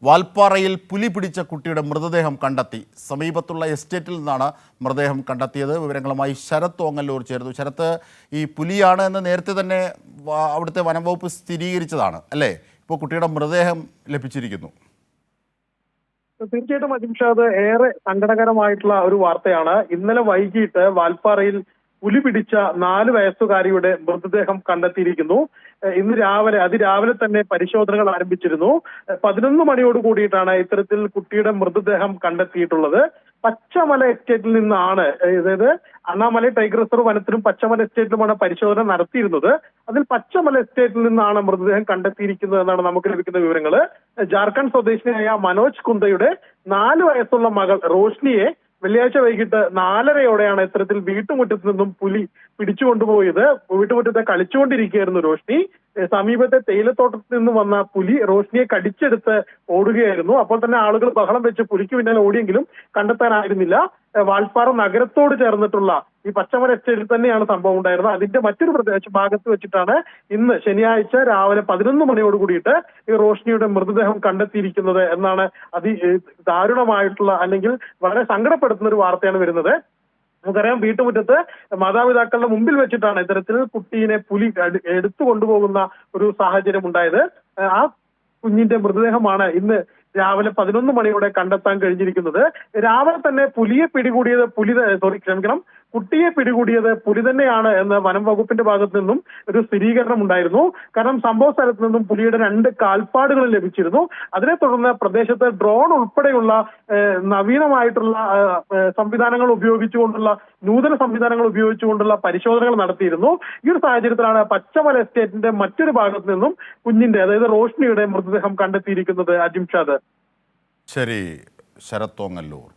വാൽപ്പാറയിൽ പുലി പിടിച്ച കുട്ടിയുടെ മൃതദേഹം കണ്ടെത്തി. സമീപത്തുള്ള എസ്റ്റേറ്റിൽ നിന്നാണ് മൃതദേഹം കണ്ടെത്തിയത്. വിവരങ്ങളുമായി ശരത് ഓങ്ങല്ലൂർ ചേർന്നു. ശരത്ത്, ഈ പുലിയാണ് എന്ന് നേരത്തെ തന്നെ അവിടുത്തെ വനംവകുപ്പ് സ്ഥിരീകരിച്ചതാണ് അല്ലേ? ഇപ്പോൾ കുട്ടിയുടെ മൃതദേഹം ലഭിച്ചിരിക്കുന്നു. തീർച്ചയായിട്ടും അജിംഷാദ്, ഏറെ സങ്കടകരമായിട്ടുള്ള ഒരു വാർത്തയാണ്. ഇന്നലെ വൈകിട്ട് വാൽപ്പാറയിൽ പുലി പിടിച്ച 4 വയസ്സുകാരിയുടെ മൃതദേഹം കണ്ടെത്തിയിരിക്കുന്നു. ഇന്ന് അതിരാവിലെ തന്നെ പരിശോധനകൾ ആരംഭിച്ചിരുന്നു. 11 മണിയോട് കൂടിയിട്ടാണ് ഇത്തരത്തിൽ കുട്ടിയുടെ മൃതദേഹം കണ്ടെത്തിയിട്ടുള്ളത്. പച്ചമല എസ്റ്റേറ്റിൽ നിന്നാണ്, അതായത് അണ്ണാമലൈ ടൈഗർ റിസർവ് വനത്തിലും പച്ചമല എസ്റ്റേറ്റിലുമാണ് പരിശോധന നടത്തിയിരുന്നത്. അതിൽ പച്ചമല എസ്റ്റേറ്റിൽ നിന്നാണ് മൃതദേഹം കണ്ടെത്തിയിരിക്കുന്നത് എന്നാണ് നമുക്ക് ലഭിക്കുന്ന വിവരങ്ങൾ. ജാർഖണ്ഡ് സ്വദേശിനിയായ മനോജ് കുന്ദയുടെ 4 വയസ്സുള്ള മകൾ റോഷ്നിയെ വെള്ളിയാഴ്ച വൈകിട്ട് 4:30യോടെയാണ് ഇത്തരത്തിൽ വീട്ടുമുറ്റത്ത് നിന്നും പുലി പിടിച്ചുകൊണ്ടുപോയത്. വീട്ടുമുറ്റത്തെ കളിച്ചുകൊണ്ടിരിക്കുകയായിരുന്നു റോഷ്നി. സമീപത്തെ തേയിലത്തോട്ടത്തിൽ നിന്ന് വന്ന പുലി റോഷ്നിയെ കടിച്ചെടുത്ത് ഓടുകയായിരുന്നു. അപ്പോൾ തന്നെ ആളുകൾ ബഹളം വെച്ച് പുലിക്ക് പിന്നാലെ ഓടിയെങ്കിലും കണ്ടെത്താനായിരുന്നില്ല. വാൽപ്പാറ നഗരത്തോട് ചേർന്നിട്ടുള്ള ഈ പച്ചമല എസ്റ്റേറ്റിൽ തന്നെയാണ് സംഭവം ഉണ്ടായിരുന്നത്. അതിന്റെ മറ്റൊരു ഭാഗത്ത് വെച്ചിട്ടാണ് ഇന്ന് ശനിയാഴ്ച രാവിലെ 11 മണിയോട് കൂടിയിട്ട് ഈ റോഷ്നിയുടെ മൃതദേഹം കണ്ടെത്തിയിരിക്കുന്നത് എന്നാണ് ദാരുണമായിട്ടുള്ള, അല്ലെങ്കിൽ വളരെ സങ്കടപ്പെടുത്തുന്ന ഒരു വാർത്തയാണ് വരുന്നത്. നമുക്കറിയാം, വീട്ടുമുറ്റത്ത് മാതാപിതാക്കളുടെ മുമ്പിൽ വെച്ചിട്ടാണ് ഇത്തരത്തിൽ കുട്ടീനെ പുലി എടുത്തു കൊണ്ടുപോകുന്ന ഒരു സാഹചര്യം ഉണ്ടായത്. ആ കുഞ്ഞിന്റെ മൃതദേഹമാണ് ഇന്ന് രാവിലെ 11 മണിയോടെ കണ്ടെത്താൻ കഴിഞ്ഞിരിക്കുന്നത്. രാവിലെ തന്നെ കുട്ടിയെ പിടികൂടിയത് പുലി തന്നെയാണ് എന്ന് വനം വകുപ്പിന്റെ ഭാഗത്തു നിന്നും ഒരു സ്ഥിരീകരണം ഉണ്ടായിരുന്നു. കാരണം സംഭവ സ്ഥലത്ത് നിന്നും പുലിയുടെ 2 കാൽപ്പാടുകൾ ലഭിച്ചിരുന്നു. അതിനെ തുടർന്ന് പ്രദേശത്ത് ഡ്രോൺ ഉൾപ്പെടെയുള്ള നവീനമായിട്ടുള്ള നൂതന സംവിധാനങ്ങൾ ഉപയോഗിച്ചുകൊണ്ടുള്ള പരിശോധനകൾ നടത്തിയിരുന്നു. ഈ ഒരു സാഹചര്യത്തിലാണ് പച്ചമല എസ്റ്റേറ്റിന്റെ മറ്റൊരു ഭാഗത്ത് നിന്നും കുഞ്ഞിന്റെ, അതായത് റോഷ്നിയുടെ മൃതദേഹം കണ്ടെത്തിയിരിക്കുന്നത്. അജിംഷാദ്. ശരി, ശരത് ഓങ്ങല്ലൂർ.